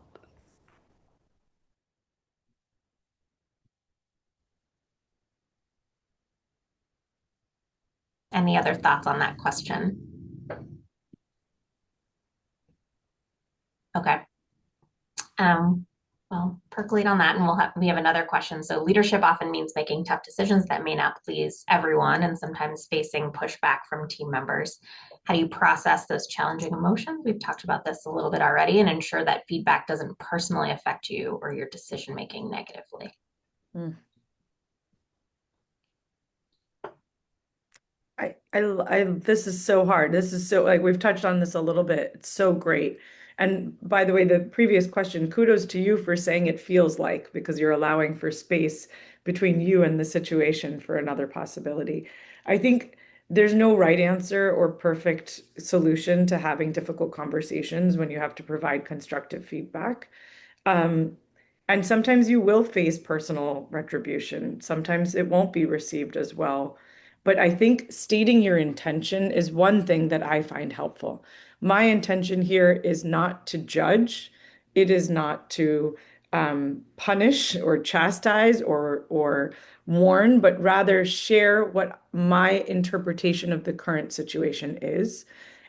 Any other thoughts on that question? Okay. Well, percolate on that, and we have another question. So leadership often means making tough decisions that may not please everyone, and sometimes facing pushback from team members. How do you process those challenging emotions? We've talked about this a little bit already, and ensure that feedback doesn't personally affect you or your decision making negatively. This is so hard. This is so, like, we've touched on this a little bit. It's so great. And by the way, the previous question, kudos to you for saying it feels like, because you're allowing for space between you and the situation for another possibility. I think there's no right answer or perfect solution to having difficult conversations when you have to provide constructive feedback. And sometimes you will face personal retribution. Sometimes it won't be received as well. But I think stating your intention is one thing that I find helpful. My intention here is not to judge. It is not to punish or chastise or warn, but rather share what my interpretation of the current situation is.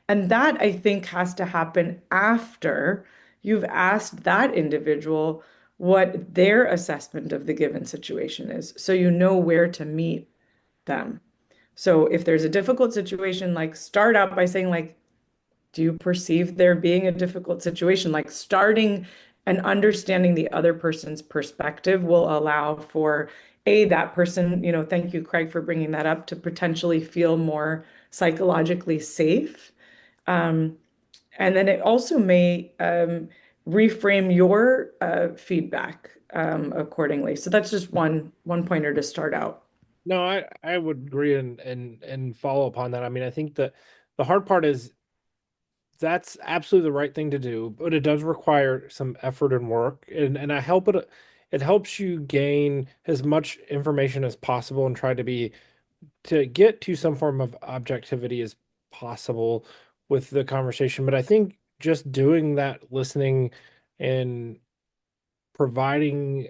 And that, I think, has to happen after you've asked that individual what their assessment of the given situation is, so you know where to meet them. So if there's a difficult situation, like, start out by saying, like, do you perceive there being a difficult situation? Like, starting and understanding the other person's perspective will allow for that person, thank you, Craig, for bringing that up, to potentially feel more psychologically safe. And then it also may reframe your feedback accordingly. So that's just one pointer to start out. No, I would agree and follow upon that. I mean, I think that the hard part is that's absolutely the right thing to do, but it does require some effort and work. And it helps you gain as much information as possible and try to get to some form of objectivity as possible with the conversation. But I think just doing that, listening and providing,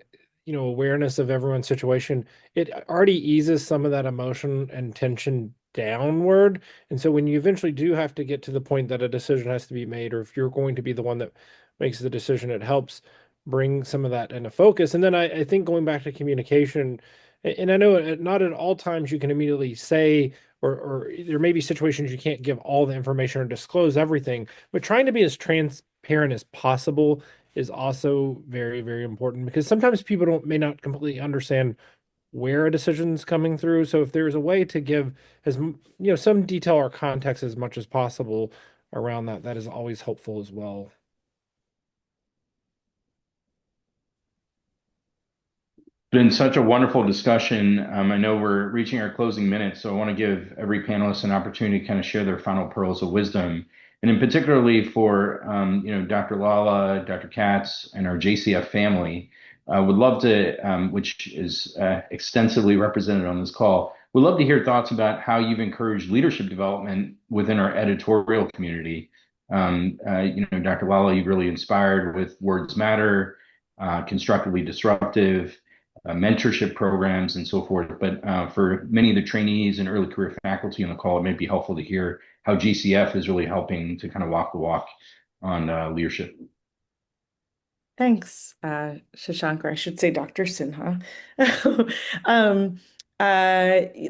awareness of everyone's situation, it already eases some of that emotion and tension downward. And so when you eventually do have to get to the point that a decision has to be made, or if you're going to be the one that makes the decision, it helps bring some of that into focus. And then I think going back to communication, and I know not at all times you can immediately say, or there may be situations you can't give all the information or disclose everything, but trying to be as transparent as possible is also very, very important, because sometimes people may not completely understand where a decision's coming through. So if there's a way to give some detail or context as much as possible around that, that is always helpful as well. Been such a wonderful discussion. I know we're reaching our closing minutes, so I want to give every panelist an opportunity to kind of share their final pearls of wisdom. And in particularly for Dr. Lala, Dr. Katz, and our JCF family, would love to, which is extensively represented on this call, would love to hear thoughts about how you've encouraged leadership development within our editorial community. Dr. Lala, you've really inspired with Words Matter, Constructively Disruptive, mentorship programs, and so forth. But for many of the trainees and early career faculty on the call, it may be helpful to hear how GCF is really helping to kind of walk the walk on leadership. Thanks, Shashank, or I should say Dr. Sinha.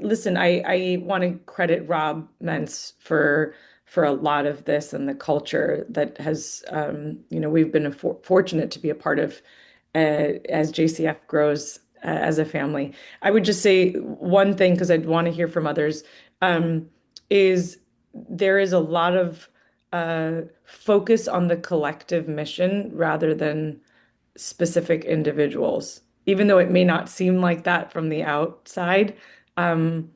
Listen, I want to credit Rob Mentz for a lot of this, and the culture that has, we've been fortunate to be a part of as JCF grows as a family. I would just say one thing, because I'd want to hear from others, is there is a lot of focus on the collective mission rather than specific individuals. Even though it may not seem like that from the outside, um,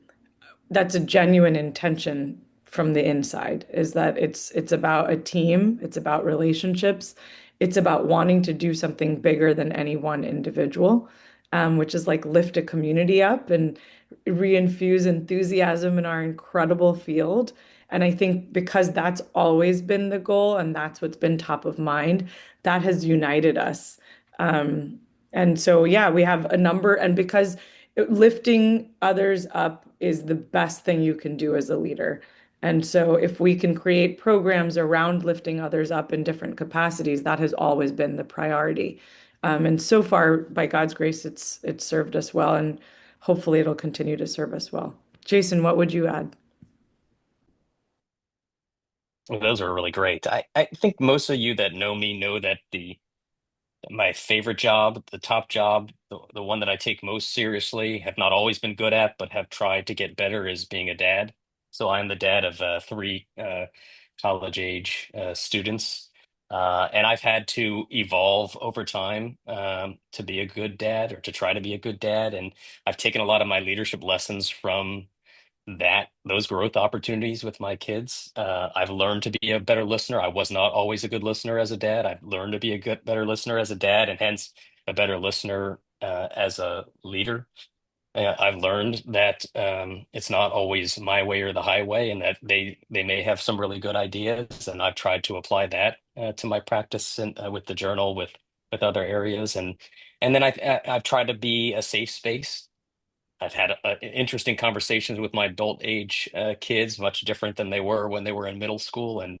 that's a genuine intention from the inside, is that it's about a team, it's about relationships, it's about wanting to do something bigger than any one individual, which is like lift a community up and reinfuse enthusiasm in our incredible field. And I think because that's always been the goal and that's what's been top of mind, that has united us. And so, yeah, we have a number, and because lifting others up is the best thing you can do as a leader. And so if we can create programs around lifting others up in different capacities, that has always been the priority. And so far, by God's grace, it's served us well, and hopefully it'll continue to serve us well. Jason, what would you add? Well, those are really great. I think most of you that know me know that my favorite job, the top job, the one that I take most seriously, have not always been good at, but have tried to get better, is being a dad. So I'm the dad of three college age students. And I've had to evolve over time to be a good dad, or to try to be a good dad. And I've taken a lot of my leadership lessons from those growth opportunities with my kids. I've learned to be a better listener. I was not always a good listener as a dad. I've learned to be a better listener as a dad, and hence a better listener as a leader. I've learned that it's not always my way or the highway, and that they may have some really good ideas, and I've tried to apply that to my practice and with the journal, with other areas, and then I've tried to be a safe space. I've had interesting conversations with my adult age kids, much different than they were when they were in middle school. And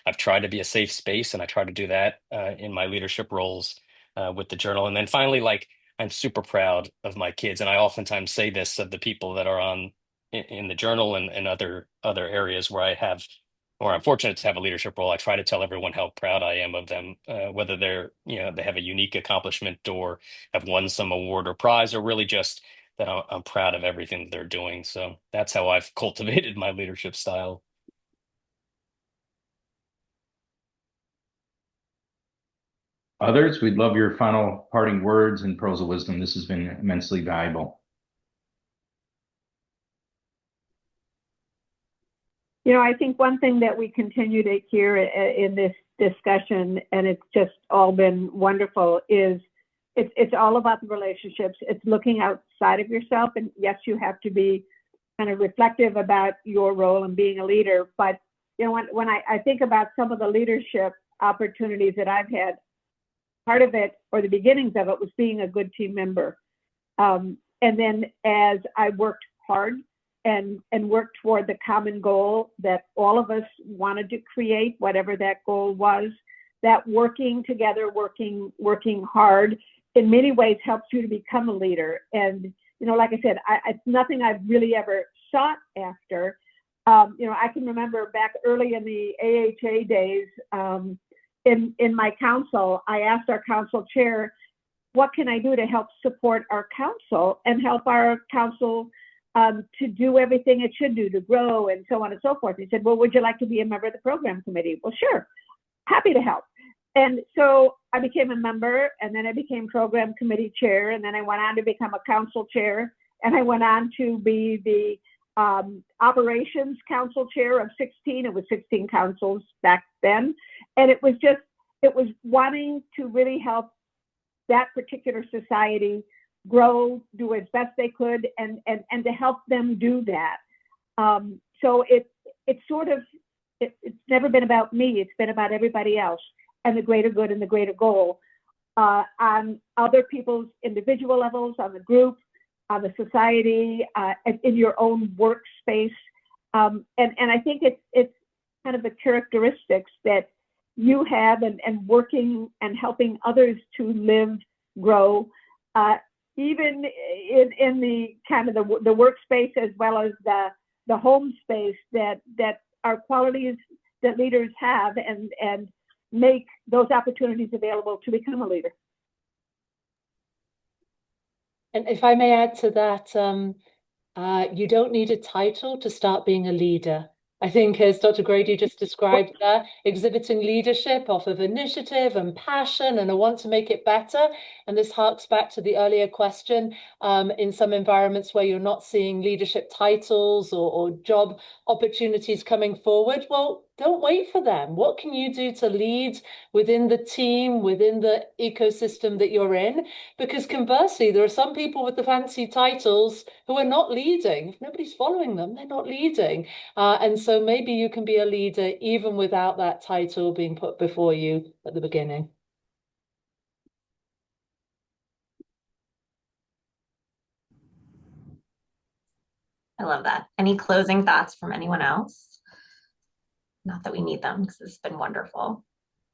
I've tried to be a safe space, and I try to do that in my leadership roles with the journal. And then finally, like, I'm super proud of my kids. And I oftentimes say this of the people that are in the journal and other areas where I'm fortunate to have a leadership role. I try to tell everyone how proud I am of them, whether they have a unique accomplishment or have won some award or prize, or really just that I'm proud of everything that they're doing. So that's how I've cultivated my leadership style. Others, we'd love your final parting words and pearls of wisdom. This has been immensely valuable. I think one thing that we continue to hear in this discussion, and it's just all been wonderful, is it's all about the relationships. It's looking outside of yourself. And yes, you have to be kind of reflective about your role and being a leader. But, when I think about some of the leadership opportunities that I've had, part of it, or the beginnings of it, was being a good team member. And then as I worked hard and worked toward the common goal that all of us wanted to create, whatever that goal was, that working together, working hard, in many ways helps you to become a leader. And, like I said, it's nothing I've really ever sought after. I can remember back early in the AHA days, in my council, I asked our council chair, what can I do to help support our council and help our council to do everything it should do to grow, and so on and so forth. He said, well, would you like to be a member of the program committee? Well, sure, happy to help. And so I became a member, and then I became program committee chair, and then I went on to become a council chair, and I went on to be the operations council chair of 16. It was 16 councils back then. And it was wanting to really help that particular society grow, do as best they could, and to help them do that. So it's never been about me. It's been about everybody else and the greater good and the greater goal on other people's individual levels, on the group, on the society, in your own workspace. And I think it's kind of the characteristics that you have, and working and helping others to live, grow, even in the kind of the workspace as well as the home space, that are qualities that leaders have, and make those opportunities available to become a leader. And if I may add to that, you don't need a title to start being a leader. I think, as Dr. Grady just described there, exhibiting leadership off of initiative and passion and a want to make it better. And this harks back to the earlier question, in some environments where you're not seeing leadership titles or job opportunities coming forward, well, don't wait for them. What can you do to lead within the team, within the ecosystem that you're in? Because conversely, there are some people with the fancy titles who are not leading. If nobody's following them, they're not leading. And so maybe you can be a leader even without that title being put before you at the beginning. I love that. Any closing thoughts from anyone else? Not that we need them, because this has been wonderful.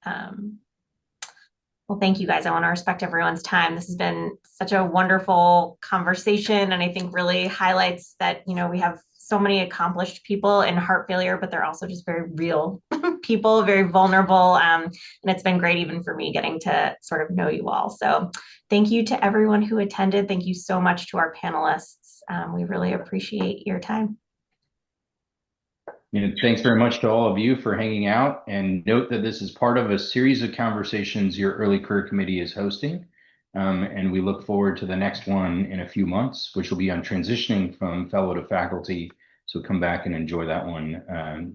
Well, thank you guys. I want to respect everyone's time. This has been such a wonderful conversation, and I think really highlights that, you know, we have so many accomplished people in heart failure, but they're also just very real people, very vulnerable. And it's been great even for me getting to sort of know you all. So thank you to everyone who attended. Thank you so much to our panelists. We really appreciate your time. Thanks very much to all of you for hanging out, and note that this is part of a series of conversations your early career committee is hosting. And we look forward to the next one in a few months, which will be on transitioning from fellow to faculty. So come back and enjoy that one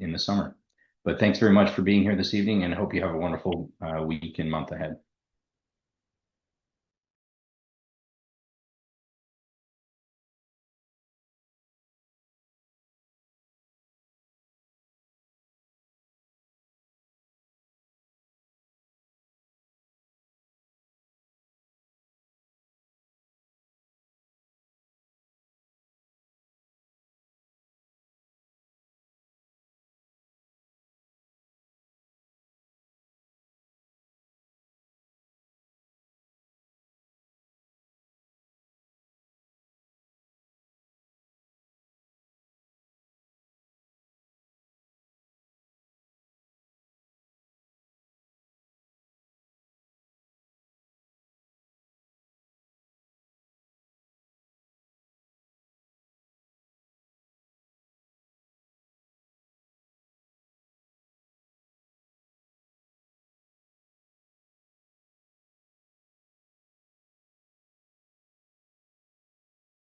in the summer. But thanks very much for being here this evening, and I hope you have a wonderful week and month ahead.